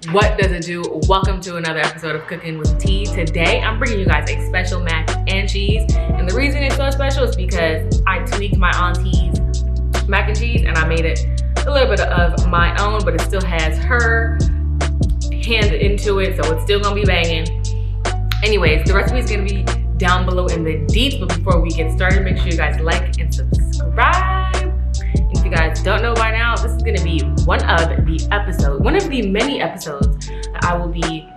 What does it do? Welcome to another episode of Cooking with Tea. Today, I'm bringing you guys a special mac and cheese. And the reason it's so special is because I tweaked my auntie's mac and cheese and I made it a little bit of my own, but it still has her hand into it, so it's still gonna be banging. Anyways, the recipe is gonna be down below in the deets, but before we get started, make sure you guys like and subscribe. And if you guys don't know by now, this is gonna be one of the many episodes that I will be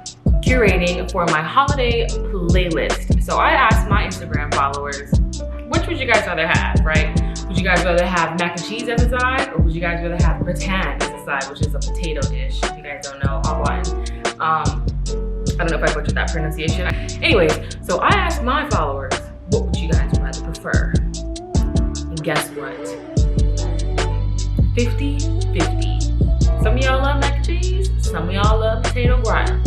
curating for my holiday playlist. So I asked my Instagram followers, which would you guys rather have, right? Would you guys rather have mac and cheese as a side, or would you guys rather have gratin as a side, which is a potato dish? If you guys don't know, I don't know if I butchered that pronunciation. Anyways, so I asked my followers, what would you guys rather prefer? And guess what? 50-50. Some of y'all love mac and cheese, some of y'all love potato gratin.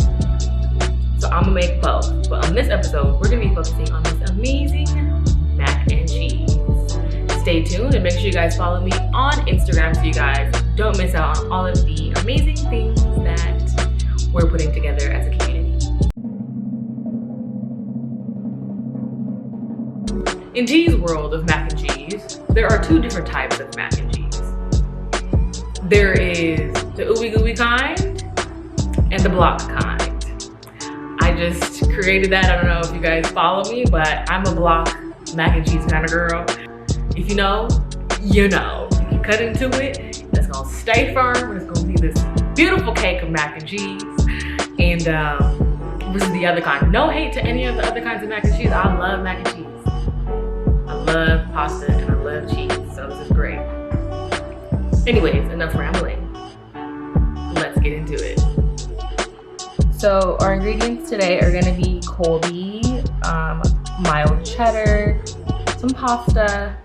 So I'm gonna make both. But on this episode, we're gonna be focusing on this amazing mac and cheese. Stay tuned and make sure you guys follow me on Instagram so you guys don't miss out on all of the amazing things that we're putting together as a community. In Tea's world of mac and cheese, there are two different types of mac and cheese. There is the ooey gooey kind and the block kind. I just created that. I don't know if you guys follow me, but I'm a block mac and cheese kind of girl. If you know, you know. You can cut into it, it's gonna stay firm, it's gonna be this beautiful cake of mac and cheese. And this is the other kind. No hate to any of the other kinds of mac and cheese. I love mac and cheese. I love pasta and I love cheese, so this is great. Anyways, enough rambling. Let's get into it. So our ingredients today are gonna be colby, mild cheddar, some pasta,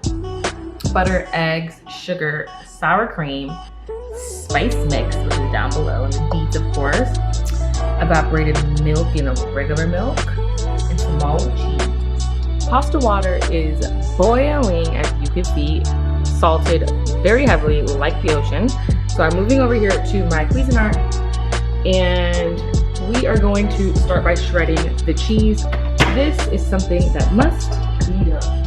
butter, eggs, sugar, sour cream, spice mix, which is down below, and the deets, of course, evaporated milk, regular milk, and small cheese. Pasta water is boiling, as you can see, salted very heavily like the ocean. So I'm moving over here to my Cuisinart, and we are going to start by shredding the cheese. This is something that must be done.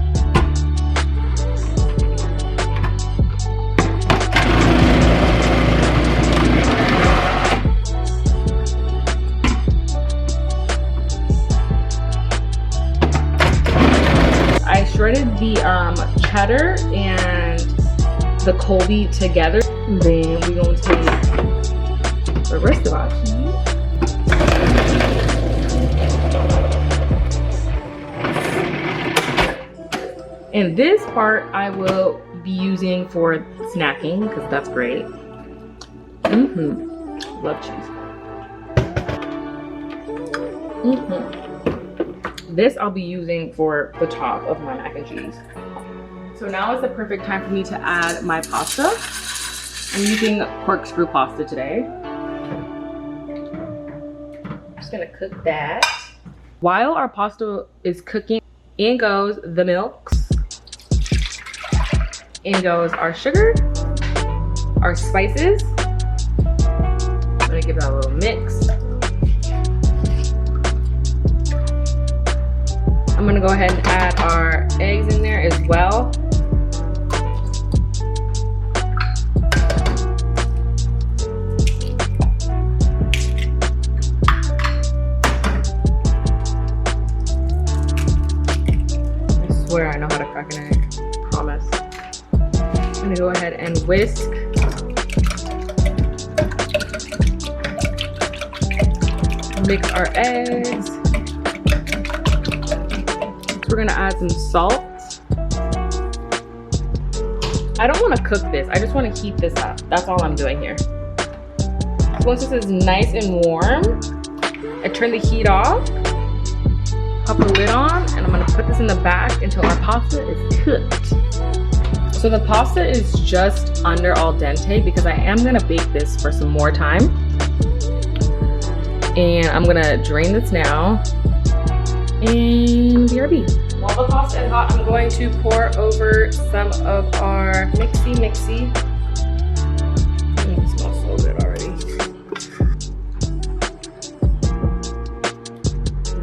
I shredded the cheddar and the colby together. And then we're going to take the rest of our cheese. And this part I will be using for snacking because that's great. Love cheese. This I'll be using for the top of my mac and cheese. So now is the perfect time for me to add my pasta. I'm using corkscrew pasta today. I'm just gonna cook that. While our pasta is cooking, in goes the milks. In goes our sugar, our spices. I'm gonna give that a little mix. I'm gonna go ahead and add our eggs in there as well. I swear I know how to crack an egg, promise. I'm gonna go ahead and whisk. Mix our eggs. We're gonna add some salt. I don't wanna cook this, I just wanna heat this up. That's all I'm doing here. Once this is nice and warm, I turn the heat off, pop the lid on, and I'm gonna put this in the back until our pasta is cooked. So the pasta is just under al dente because I am gonna bake this for some more time. And I'm gonna drain this now. And BRB. While the pasta is hot, I'm going to pour over some of our mixy. It smells so good already.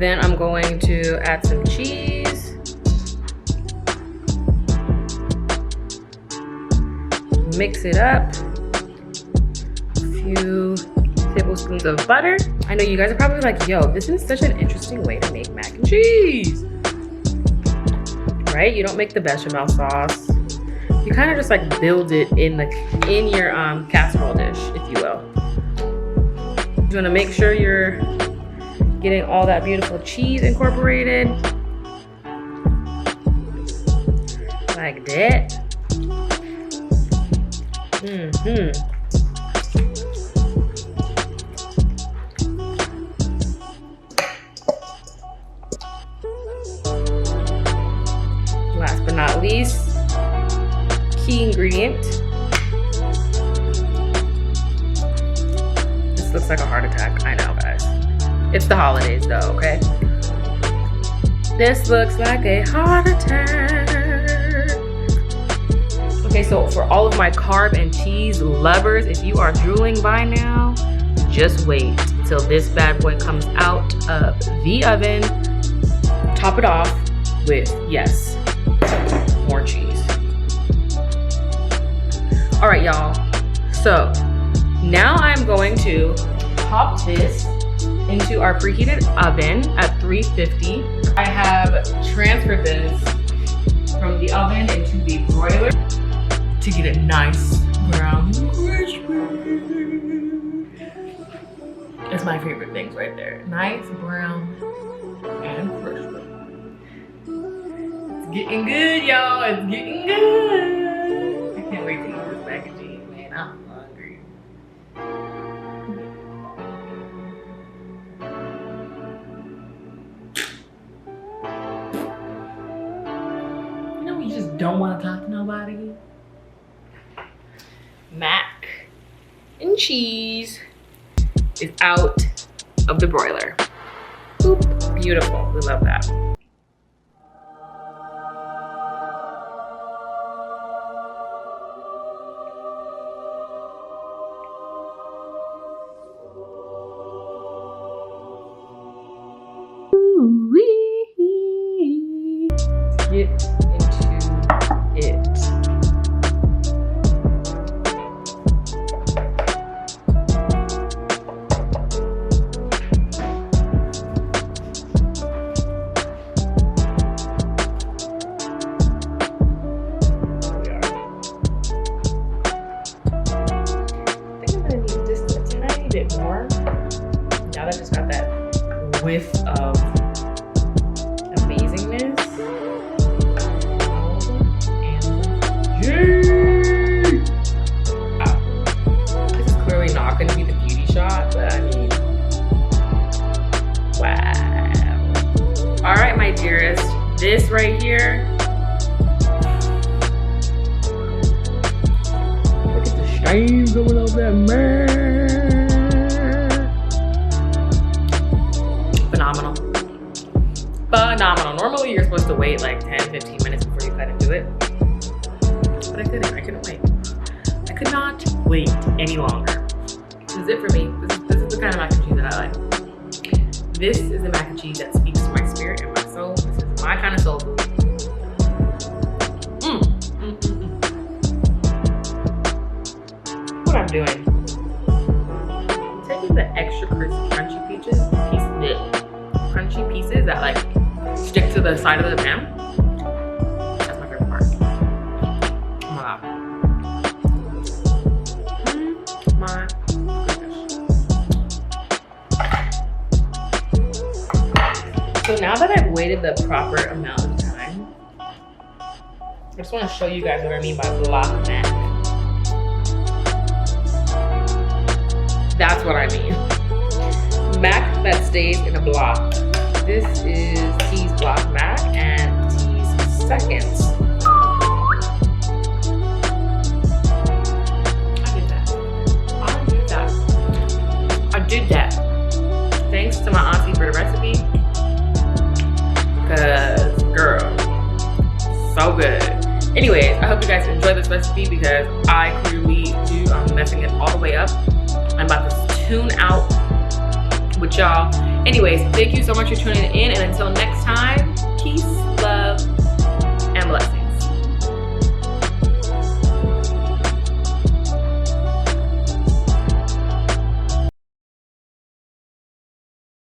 Then I'm going to add some cheese. Mix it up. A few tablespoons of butter. I know you guys are probably like, yo, this is such an interesting way to make mac and cheese. Right? You don't make the bechamel sauce. You kind of just like build it in your casserole dish, if you will. You want to make sure you're getting all that beautiful cheese incorporated. Like that. Last but not least, key ingredient. This looks like a heart attack. I know, guys. It's the holidays though, okay? This looks like a heart attack. Okay, so for all of my carb and cheese lovers, if you are drooling by now, just wait till this bad boy comes out of the oven. Top it off with, yes, more cheese. All right, y'all. So now I'm going to pop this into our preheated oven at 350. I have transferred this from the oven into the broiler to get it nice, brown, and crispy. It's my favorite things right there. Nice, brown, and crispy. It's getting good, y'all. It's getting good. I can't wait to eat this mac and cheese, man. I'm hungry. You know, you just don't want to talk to nobody. Mac and cheese is out of the broiler. Boop. Beautiful. We love that. Get into it. More. Now that I just got that whiff of amazingness. Wow. This is clearly not going to be the beauty shot, but I mean, wow. All right, my dearest, this right here. Look at the shine going off that man. Phenomenal. Normally you're supposed to wait like 10-15 minutes before you cut into it, but I couldn't wait. I could not wait any longer. This is it for me. This is the kind of mac and cheese that I like. This is the mac and cheese that speaks to my spirit and my soul. This is my kind of soul food. What I'm doing, I'm taking the extra crunchy pieces that like stick to the side of the pan. That's my favorite part. Oh my god. My goodness. So now that I've waited the proper amount of time, I just want to show you guys what I mean by block mac. That's what I mean. Mac that stays in a block. This is T's block mac and T's seconds. I did that. Thanks to my auntie for the recipe. Because, girl, so good. Anyways, I hope you guys enjoy this recipe because I clearly do. I'm messing it all the way up. I'm about to tune out with y'all Anyways, thank you so much for tuning in, and until next time, peace, love, and blessings.